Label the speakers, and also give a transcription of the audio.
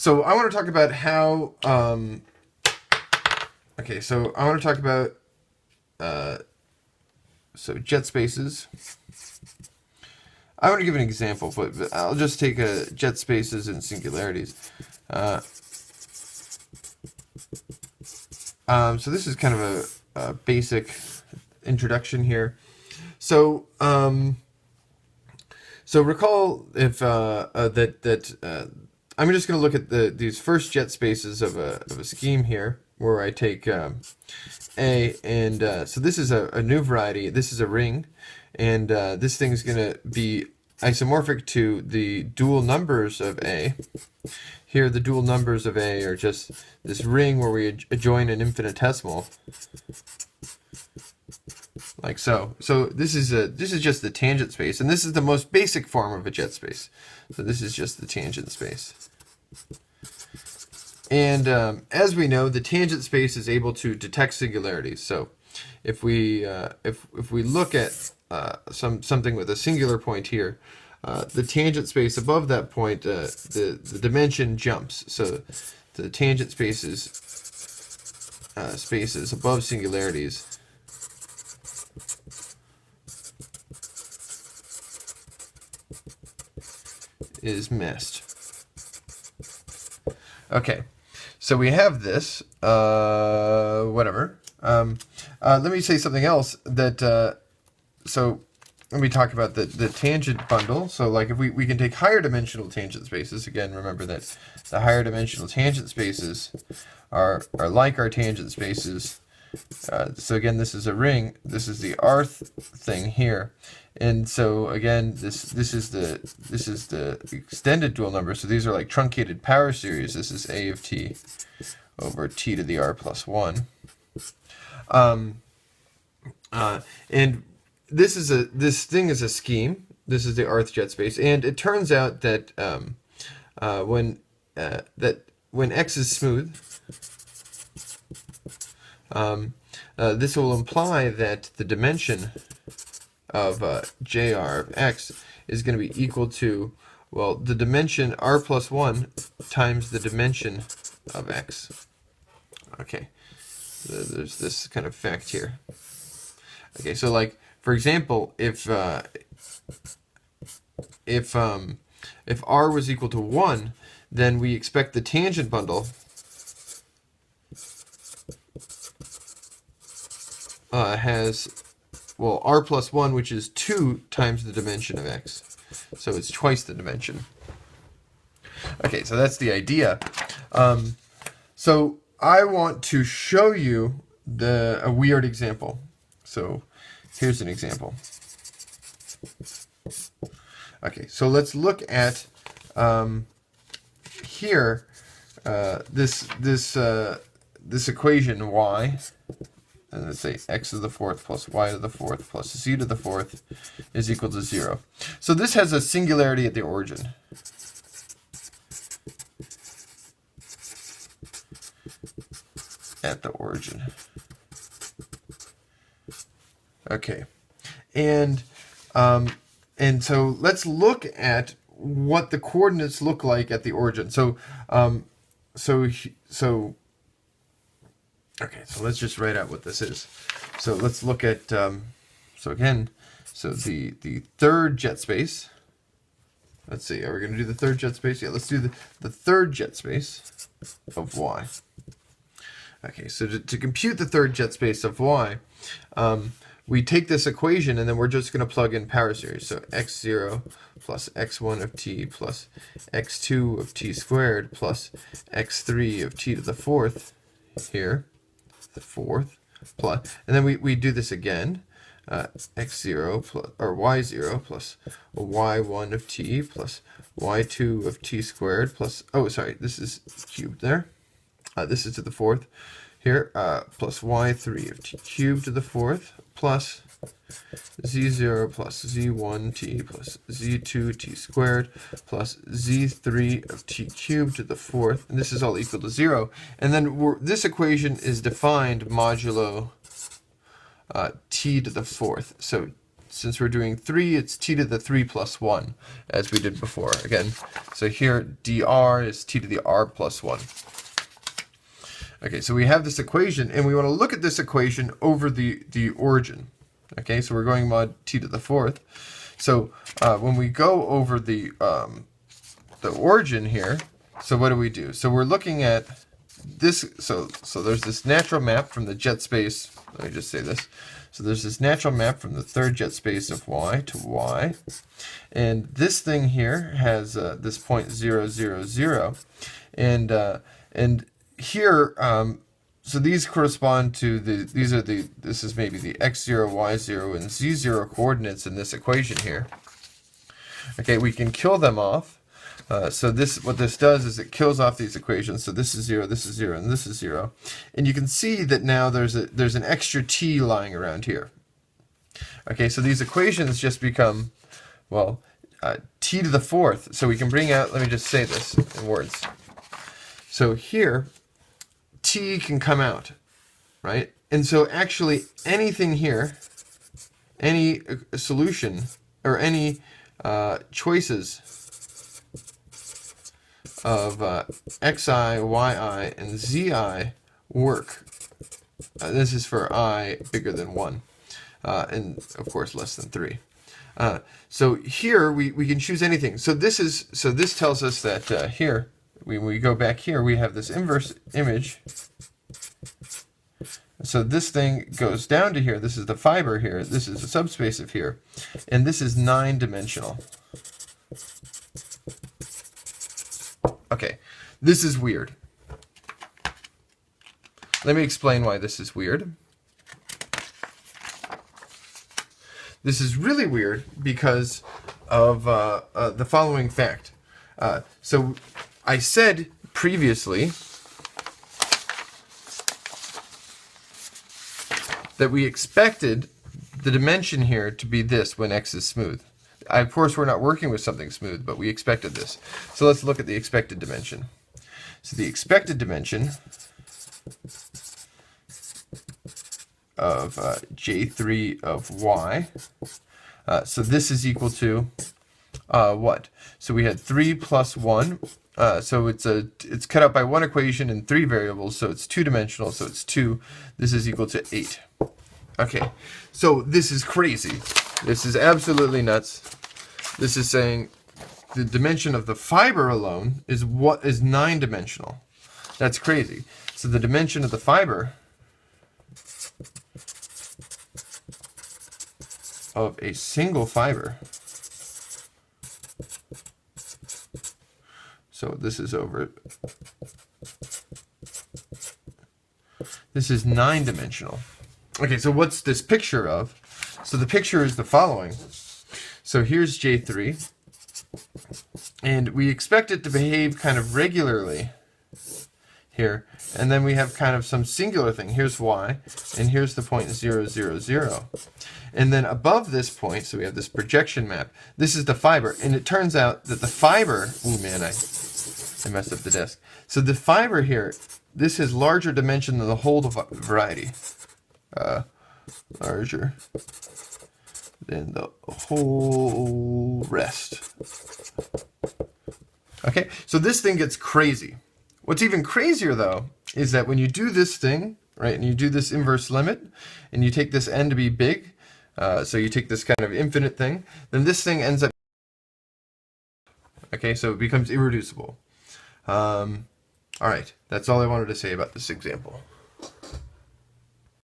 Speaker 1: So I want to talk about how. Okay, so I want to talk about jet spaces. I want to give an example, but I'll just take jet spaces and singularities. So this is kind of a basic introduction here. So so recall if I'm just going to look at these first jet spaces of a scheme here, where I take A, and so this is a new variety. This is a ring, and this thing is going to be isomorphic to the dual numbers of A. Here, the dual numbers of A are just this ring where we adjoin an infinitesimal, like so. So this is just the tangent space, and this is the most basic form of a jet space. So this is just the tangent space. And as we know, the tangent space is able to detect singularities. So if we look at something with a singular point here, the tangent space above that point, the dimension jumps. So the tangent spaces above singularities is missed. Okay, so we have this, whatever. Let me say something else that, so let me talk about the tangent bundle. So like if we can take higher dimensional tangent spaces, again, remember that the higher dimensional tangent spaces are like our tangent spaces. So again, this is a ring. This is the rth thing here, and so again, this is the extended dual number. So these are like truncated power series. This is A of t over t to the r plus 1. And this thing is a scheme. This is the rth jet space, and it turns out that when x is smooth, this will imply that the dimension of Jr of x is going to be equal to, well, the dimension r plus 1 times the dimension of x. Okay, there's this kind of fact here. Okay, so like, for example, if r was equal to 1, then we expect the tangent bundle has, well, r plus 1, which is 2 times the dimension of x. So it's twice the dimension. Okay, so that's the idea. So I want to show you a weird example. So here's an example. Okay, so let's look at here this equation y. And let's say x to the fourth plus y to the fourth plus z to the fourth is equal to 0. So this has a singularity at the origin. At the origin. Okay. And so let's look at what the coordinates look like at the origin. So okay, so let's just write out what this is. So let's look at, so again, so the third jet space. Let's see, are we going to do the third jet space? Yeah, let's do the third jet space of y. Okay, so to compute the third jet space of y, we take this equation and then we're just going to plug in power series. So x0 plus x1 of t plus x2 of t squared plus x3 of t to the fourth here. The fourth plus, and then we do this again, x0 plus, or y0 plus y1 of t plus y2 of t squared plus, oh sorry, this is cubed there, this is to the fourth here, plus y3 of t cubed to the fourth plus z0 plus z1t plus z2t squared plus z3 of t cubed to the fourth, and this is all equal to 0. And then this equation is defined modulo t to the fourth. So since we're doing 3, it's t to the 3 plus 1, as we did before. Again, so here dr is t to the r plus 1. Okay, so we have this equation, and we want to look at this equation over the origin. Okay, so we're going mod t to the 4th. So when we go over the origin here, so what do? So we're looking at this, so there's this natural map from the jet space. Let me just say this. So there's this natural map from the third jet space of y to y. And this thing here has this point 0, 0, 0. And here, so these correspond to this is maybe the x0, y0, and z0 coordinates in this equation here. Okay, we can kill them off. So what this does is it kills off these equations. So this is 0, this is 0, and this is 0. And you can see that now there's an extra t lying around here. Okay, so these equations just become, well, t to the 4th. So we can bring out, let me just say this in words. So here, t can come out, right? And so actually anything here, any solution, or any choices of xi, yi, and zi work. This is for I bigger than 1, and of course less than 3. So here we can choose anything. So this tells us that here, when we go back here, we have this inverse image. So this thing goes down to here. This is the fiber here. This is a subspace of here, and this is 9-dimensional. Okay, this is weird. Let me explain why this is weird. This is really weird because of the following fact. So I said previously that we expected the dimension here to be this when x is smooth. Of course, we're not working with something smooth, but we expected this. So let's look at the expected dimension. So the expected dimension of J3 of y, so this is equal to what? So we had 3 plus 1, so it's cut out by one equation in 3 variables, so it's 2-dimensional, so it's 2. This is equal to 8. Okay, so this is crazy. This is absolutely nuts. This is saying the dimension of the fiber alone is 9-dimensional. That's crazy. So the dimension of the fiber of a single fiber, so this is over, this is 9-dimensional. Okay, so what's this picture of? So the picture is the following. So here's J3, and we expect it to behave kind of regularly here, and then we have kind of some singular thing. Here's y, and here's the point 0, 0, 0. And then above this point, so we have this projection map, this is the fiber, and it turns out that the fiber, oh man, I messed up the desk. So the fiber here, this has larger dimension than the whole variety. Larger than the whole rest. Okay, so this thing gets crazy. What's even crazier though is that when you do this thing, right, and you do this inverse limit, and you take this n to be big, so you take this kind of infinite thing, then this thing ends up, okay, so it becomes irreducible. All right, that's all I wanted to say about this example.